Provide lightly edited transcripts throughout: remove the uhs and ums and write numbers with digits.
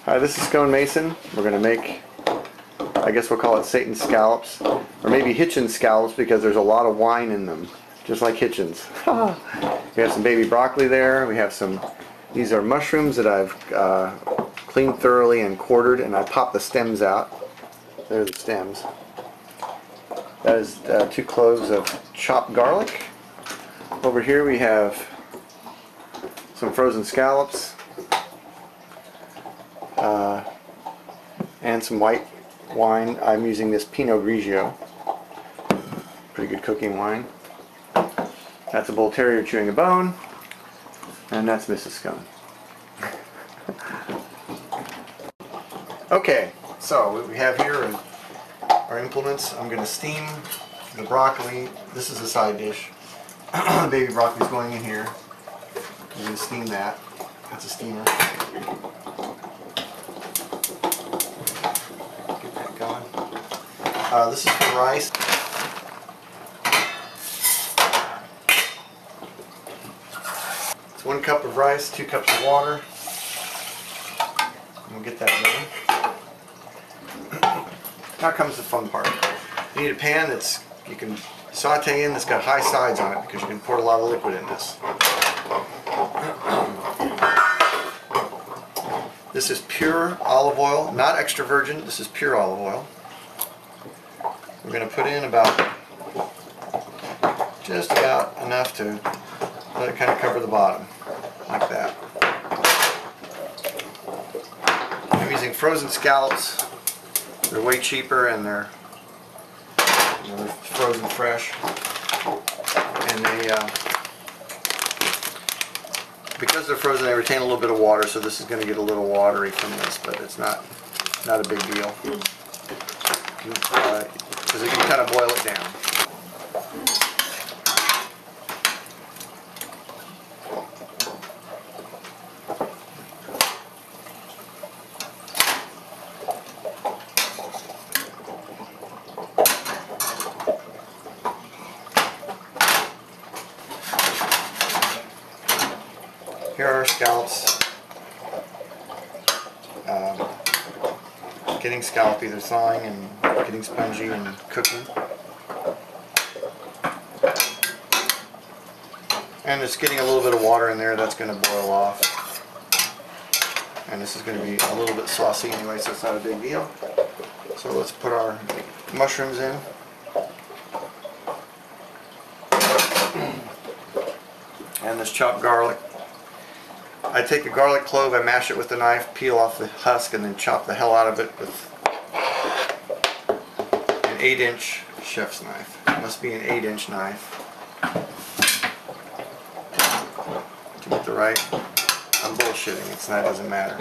Hi, this is Scone Mason. We're going to make, I guess we'll call it Satan's Scallops, or maybe Hitchens Scallops because there's a lot of wine in them, just like Hitchens. We have some baby broccoli there. We have some, these are mushrooms that I've cleaned thoroughly and quartered, and I popped the stems out. There's the stems. That is 2 cloves of chopped garlic. Over here we have some frozen scallops. And some white wine. I'm using this Pinot Grigio. Pretty good cooking wine. That's a bull terrier chewing a bone. And that's Mrs. Scone. Okay, so what we have here are our implements. I'm going to steam the broccoli. This is a side dish. Baby broccoli is going in here. I'm going to steam that. That's a steamer. This is for rice. It's 1 cup of rice, 2 cups of water. And we'll get that done. Now comes the fun part. You need a pan that's you can saute in that's got high sides on it because you can pour a lot of liquid in this. This is pure olive oil, not extra virgin. This is pure olive oil. We're going to put in just about enough to let it kind of cover the bottom, like that. I'm using frozen scallops. They're way cheaper and they're frozen fresh. And they, because they're frozen, they retain a little bit of water, so this is going to get a little watery from this, but it's not a big deal. Because you can kind of boil it down. Here are our scallops. Getting scallopy, they're thawing and getting spongy and cooking. And it's getting a little bit of water in there that's going to boil off. And this is going to be a little bit saucy anyway, so it's not a big deal. So let's put our mushrooms in. And this chopped garlic. I take a garlic clove, I mash it with a knife, peel off the husk, and then chop the hell out of it with an 8-inch chef's knife. It must be an 8-inch knife to get the right. I'm bullshitting, it doesn't matter.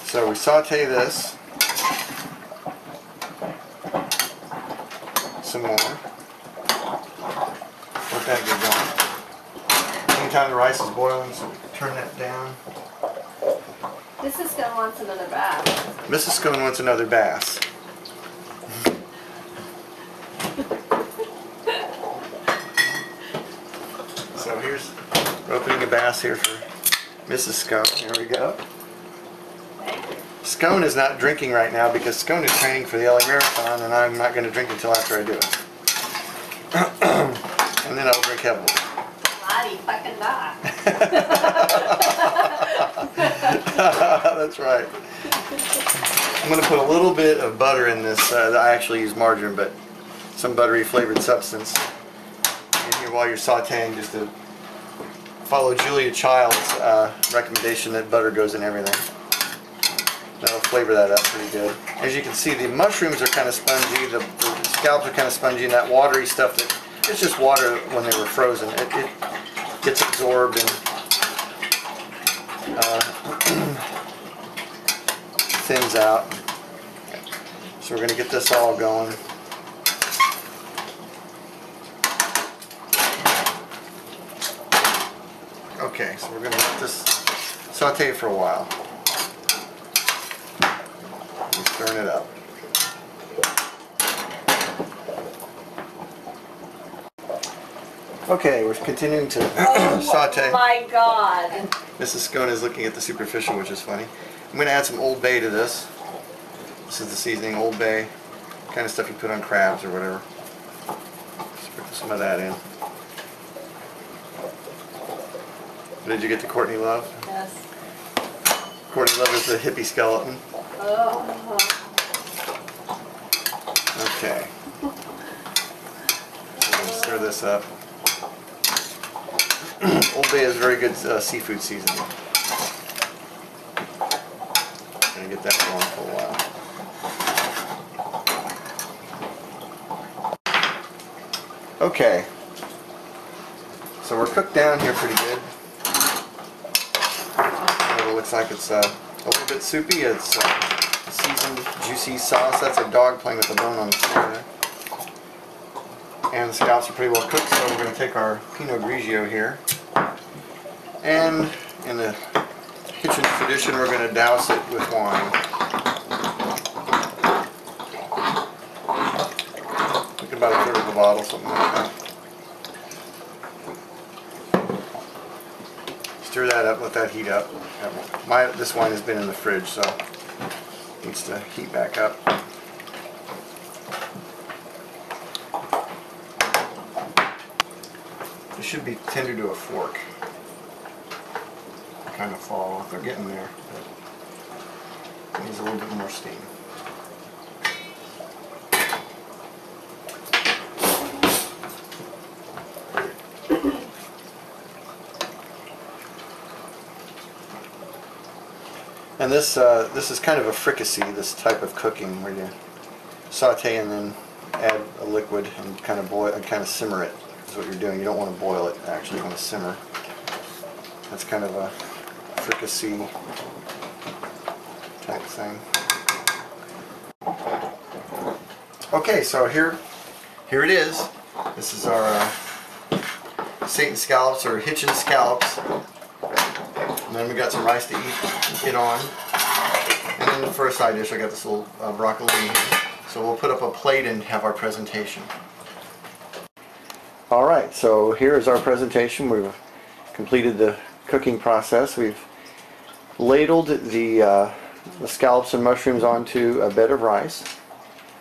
So we saute this some more. Let that get going. Anytime the rice is boiling, so we turn that down. Mrs. Scone wants another bath. Mrs. Scone wants another bath. So we're opening a bath here for Mrs. Scone. Here we go. Scone is not drinking right now because Scone is training for the LA Marathon, and I'm not going to drink until after I do it. And then I'll drink heavily. Fucking die. That's right. I'm going to put a little bit of butter in this. I actually use margarine, but some buttery flavored substance in here while you're sauteing, just to follow Julia Child's recommendation that butter goes in everything. That'll flavor that up pretty good. As you can see, the mushrooms are kind of spongy, the scallops are kind of spongy, and that watery stuff, it's just water when they were frozen. It gets absorbed and thins out. So we're going to get this all going. Okay, so we're going to let this saute for a while. Stirring it up. Okay, we're continuing to Oh saute. my God. Mrs. Scone is looking at the superficial, which is funny. I'm going to add some Old Bay to this. This is the seasoning, Old Bay, kind of stuff you put on crabs or whatever. Sprinkle some of that in. Did you get to Courtney Love? Yes. Courtney Love is the hippie skeleton. Oh. Okay. Stir this up. Old Bay is very good seafood seasoning. Gonna get that going for a while. Okay. So we're cooked down here pretty good. It looks like it's a little bit soupy. It's seasoned, juicy sauce. That's a dog playing with the bone on the floor there. And the scallops are pretty well cooked, so we're going to take our Pinot Grigio here. And in the Hitchens tradition, we're going to douse it with wine. Think about a third of the bottle, something like that. Stir that up, let that heat up. This wine has been in the fridge, so it needs to heat back up. It should be tender to a fork. Kind of fall off. They're getting there, but it needs a little bit more steam. And this is kind of a fricassee, this type of cooking where you saute and then add a liquid and kind of boil and kind of simmer it. Is what you're doing. You don't want to boil it. Actually, you want to simmer. That's kind of a fricassee type thing. Okay, so here it is. This is our Satan scallops or Hitchens scallops. And then we got some rice to eat it on. And then for a side dish, I got this little broccolini here. So we'll put up a plate and have our presentation. Alright, so here is our presentation. We've completed the cooking process. We've ladled the scallops and mushrooms onto a bed of rice,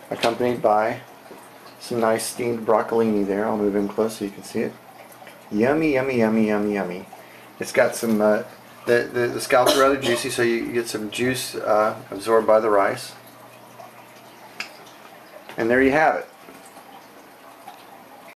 accompanied by some nice steamed broccolini there. I'll move in close so you can see it. Yummy, yummy, yummy, yummy, yummy. It's got some, the scallops are rather juicy, so you get some juice absorbed by the rice. And there you have it.